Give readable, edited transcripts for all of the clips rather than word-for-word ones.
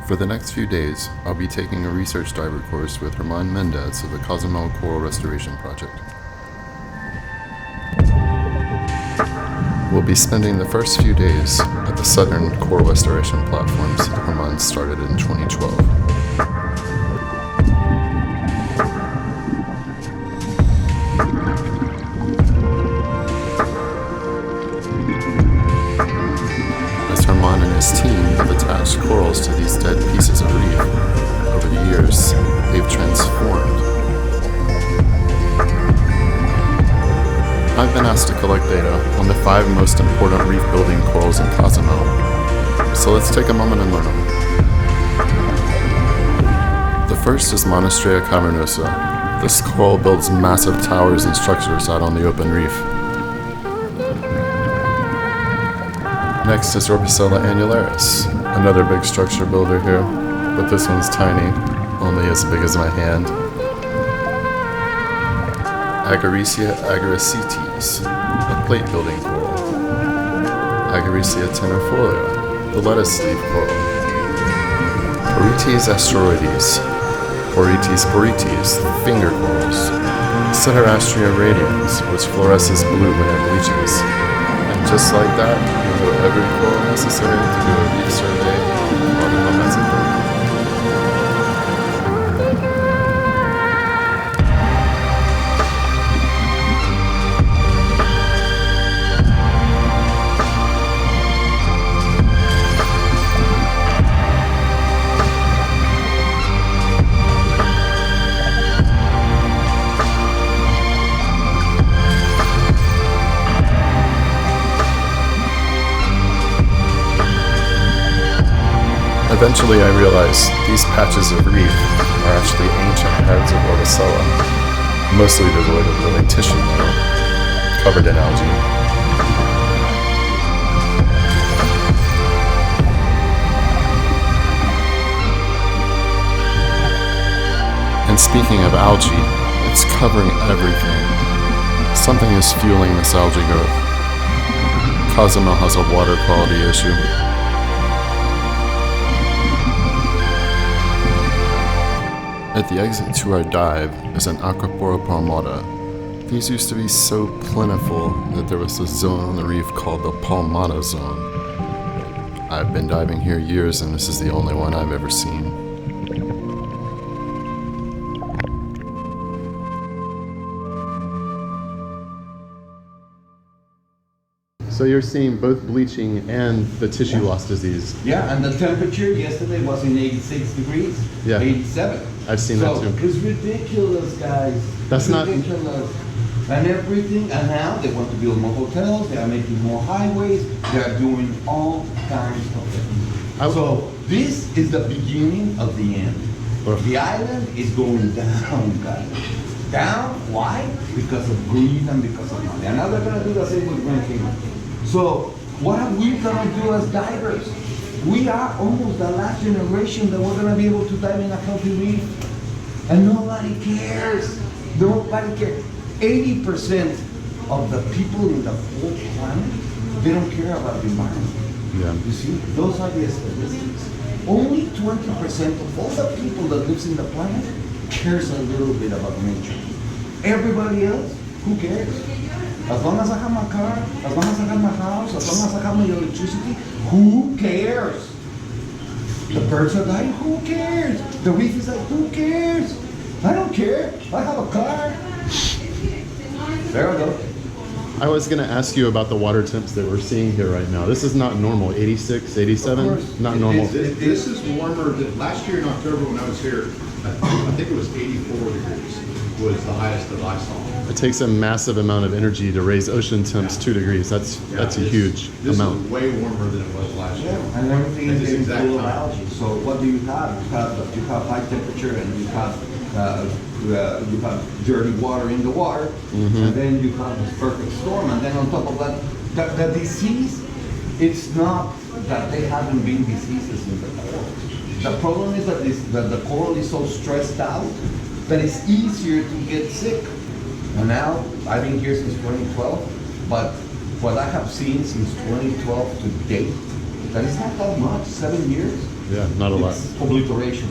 For the next few days, I'll be taking a research diver course with Herman Mendez of the Cozumel Coral Restoration Project. We'll be spending the first few days at the southern coral restoration platforms Herman started in 2012. As Herman and his team have attached corals to these dead pieces of reef, over the years, they've transformed. I've been asked to collect data on the 5 most important reef-building corals in Cozumel, so let's take a moment and learn them. The first is Monastrea cavernosa. This coral builds massive towers and structures out on the open reef. Next is Orbicella annularis, another big structure builder here, but this one's tiny, only as big as my hand. Agaricia agaricetes, a plate-building coral. Agaricia tenuifolia, the lettuce leaf coral. Porites asteroides, Porites, finger corals. Ceterastria radians, which fluoresces blue when it bleaches. And just like that, you know every coral necessary to do a reef survey on the Mexico. Eventually I realized these patches of reef are actually ancient heads of Orbicella, mostly devoid of living tissue now, covered in algae. And speaking of algae, it's covering everything. Something is fueling this algae growth. Cozumel has a water quality issue. At the exit to our dive is an Acropora palmata. These used to be so plentiful that there was a zone on the reef called the Palmata Zone. I've been diving here years and this is the only one I've ever seen. So you're seeing both bleaching and the tissue loss disease. Yeah, and the temperature yesterday was in 86 degrees, 87. I've seen that too. It's ridiculous, guys. That's not ridiculous. And everything, and now they want to build more hotels, they are making more highways, they are doing all kinds of things. So this is the beginning of the end. The island is going down, guys. Down, why? Because of greed and because of money. And now they're gonna do the same with Grand Cayman. So what are we gonna do as divers? We are almost the last generation that we're gonna be able to dive in a healthy reef. And nobody cares. Nobody cares. 80% of the people in the whole planet, they don't care about the environment. Yeah. You see, those are the statistics. Only 20% of all the people that lives in the planet cares a little bit about nature. Everybody else, who cares? As long as I have my car, as long as I have my house, as long as I have my electricity, who cares? The birds are dying, who cares? The reef is like, who cares? I don't care, I have a car. There we go. I was going to ask you about the water temps that we're seeing here right now. This is not normal, 86, 87? Not normal. This is warmer than last year in October when I was here. I think it was 84 degrees was the highest that I saw. It takes a massive amount of energy to raise ocean temps 2 degrees. That's a huge amount. This is way warmer than it was last year. And everything is getting full of algae. So what do you have? You have high temperature and you have dirty water in the water, and then you have this perfect storm, and then on top of that, the disease, it's not that they haven't been diseases in the coral. The problem is that the coral is so stressed out that it's easier to get sick. And now, I've been here since 2012, but what I have seen since 2012 to date, that is not that much, 7 years. Yeah, not a lot. It's obliteration.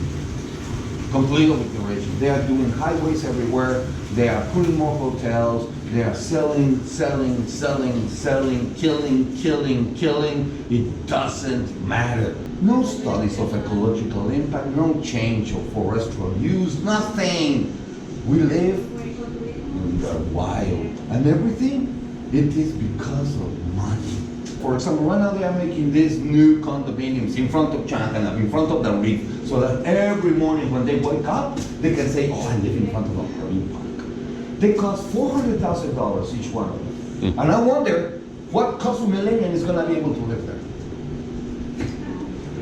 Complete obliteration. They are doing highways everywhere. They are putting more hotels. They are selling, killing. It doesn't matter. No studies of ecological impact, no change of forestal use, nothing. We live in the wild. And everything, it is because of money. For example, right now they are making these new condominiums in front of Changanab, in front of the reef, so that every morning when they wake up, they can say, oh, I live in front of a marine park. They cost $400,000 each one of them. And I wonder what Cozumelian is going to be able to live there.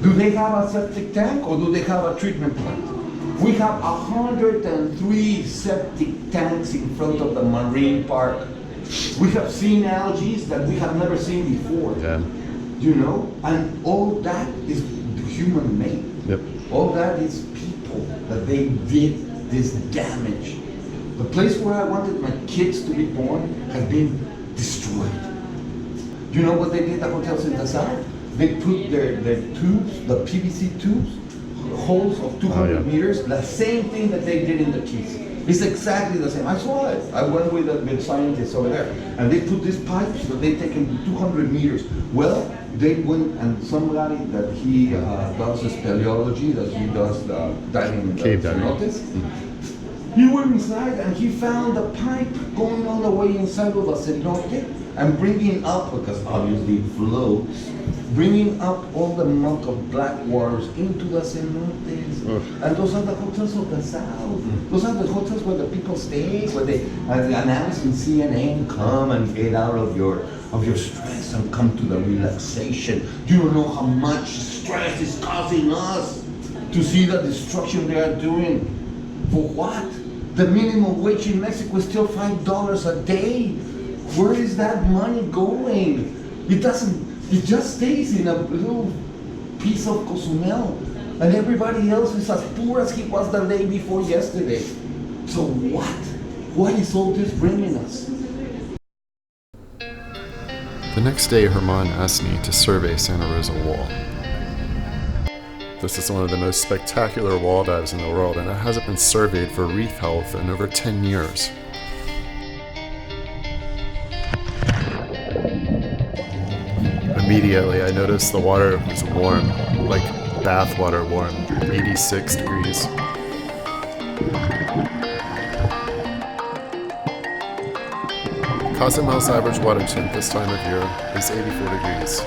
Do they have a septic tank or do they have a treatment plant? We have 103 septic tanks in front of the marine park. We have seen algae that we have never seen before. Yeah. You know? And all that is human made. Yep. All that is people that they did this damage. The place where I wanted my kids to be born has been destroyed. Do you know what they did at hotels in the south? They put their tubes, the PVC tubes, holes of 200 meters, the same thing that they did in the Keys. It's exactly the same. I saw it. I went with scientists over there, and they put these pipes that they take into 200 meters. Well, they went, and somebody that he does speleology, that he does the diving in the Cave diving. cenotes, he went inside and he found a pipe going all the way inside of the cenote and bringing up, because obviously it floats, bringing up all the muck of black waters into the cenotes. And those are the hotels of the south. Those are the hotels where the people stay, where they announce in CNN, come and get out of your stress and come to the relaxation. You don't know how much stress is causing us to see the destruction they are doing. For what? The minimum wage in Mexico is still $5 a day. Where is that money going? It just stays in a little piece of Cozumel. And everybody else is as poor as he was the day before yesterday. So what? What is all this bringing us? The next day, Herman asked me to survey Santa Rosa Wall. This is one of the most spectacular wall dives in the world, and it hasn't been surveyed for reef health in over 10 years. Immediately, I noticed the water was warm, like bath water warm, 86 degrees. Cozumel's average water temp this time of year is 84 degrees.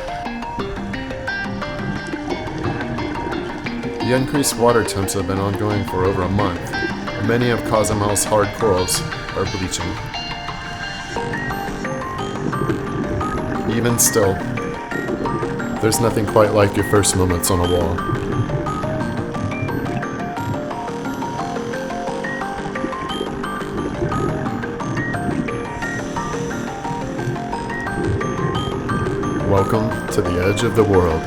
The increased water temps have been ongoing for over a month, and many of Cozumel's hard corals are bleaching. Even still, there's nothing quite like your first moments on a wall. Welcome to the edge of the world.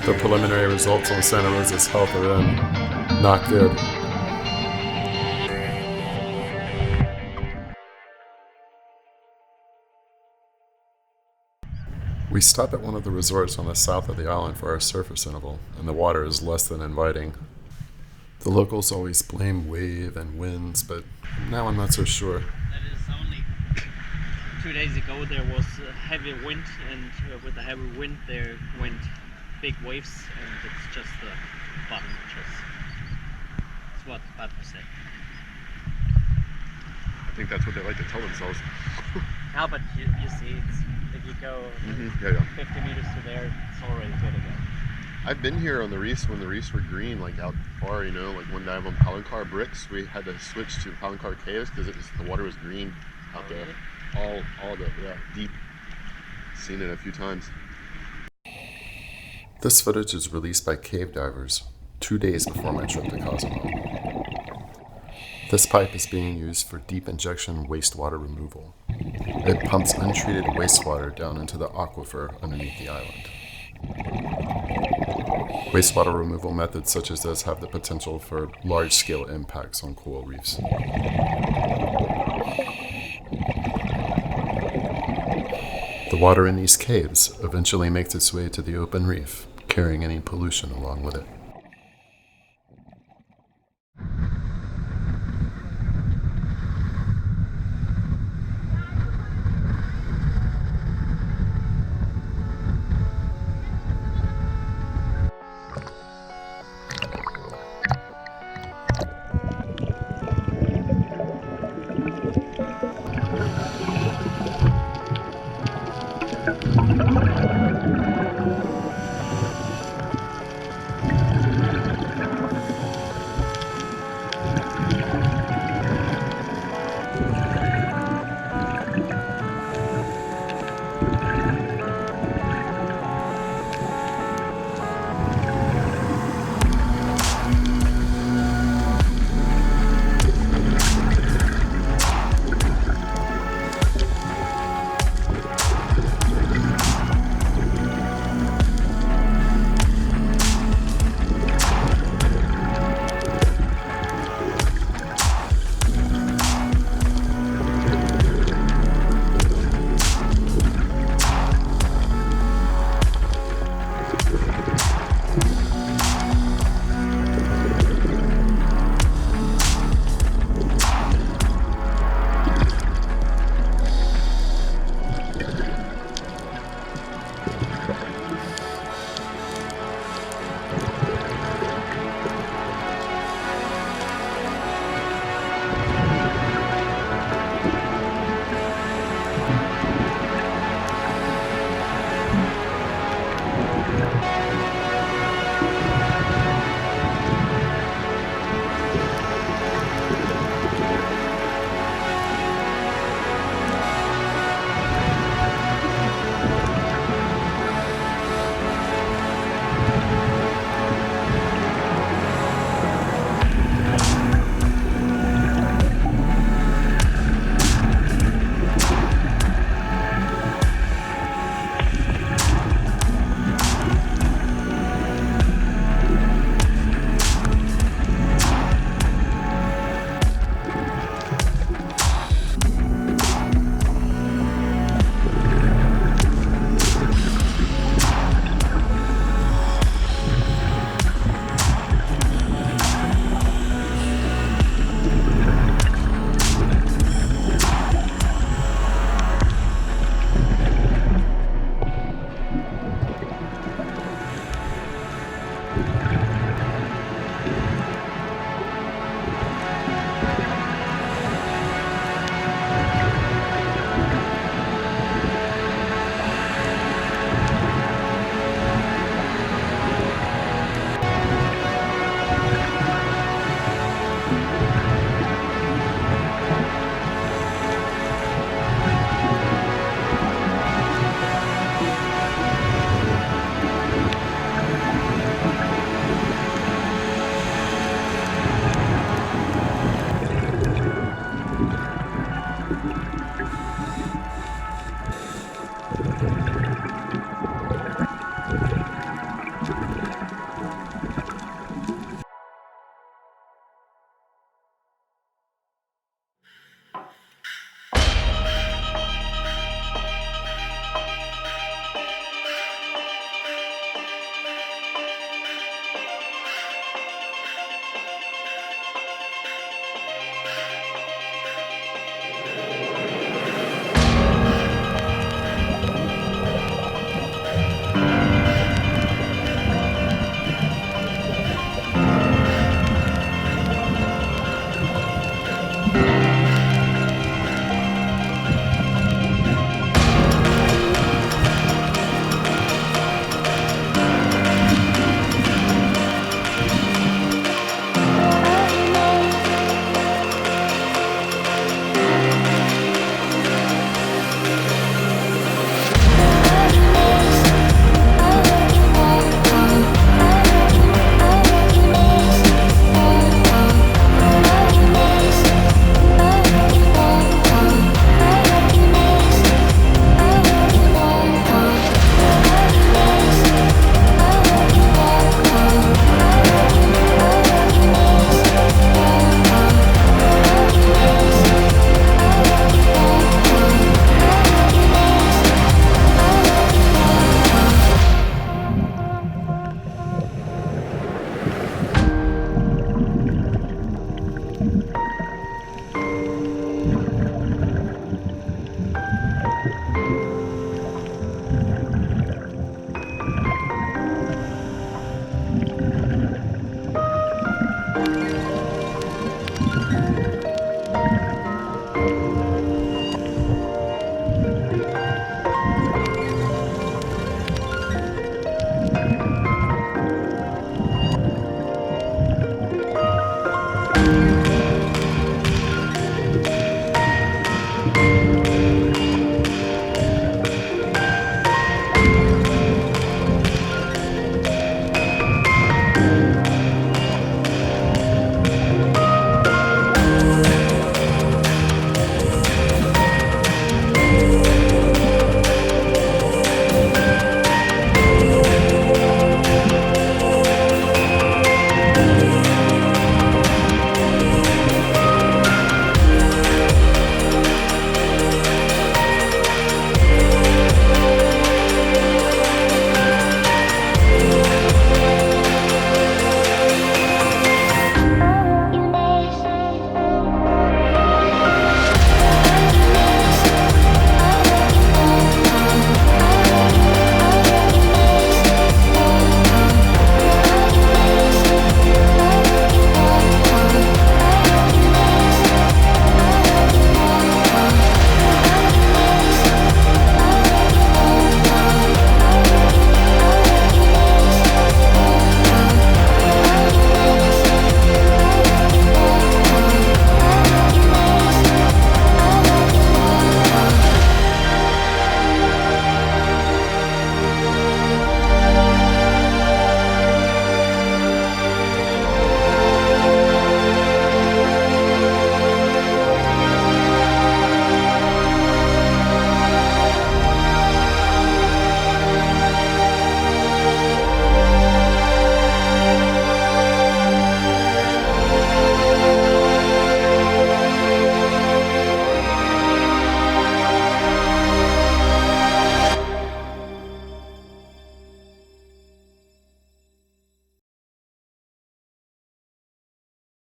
The preliminary results on Santa Rosa's health are in. Not good. We stop at one of the resorts on the south of the island for our surface interval, and the water is less than inviting. The locals always blame wave and winds, but now I'm not so sure. That is only 2 days ago there was a heavy wind, and with the heavy wind there went big waves, and it's just the bottom, it's what Patrick said. I think that's what they like to tell themselves. How, but you see, it's, if you go Yeah. 50 meters to there, it's already good again. I've been here on the reefs when the reefs were green, like out far, like one dive on Palancar bricks, we had to switch to Palancar caves because the water was green out there. All the deep. Seen it a few times. This footage is released by cave divers 2 days before my trip to Cozumel. This pipe is being used for deep injection wastewater removal. It pumps untreated wastewater down into the aquifer underneath the island. Wastewater removal methods such as this have the potential for large-scale impacts on coral reefs. The water in these caves eventually makes its way to the open reef, carrying any pollution along with it.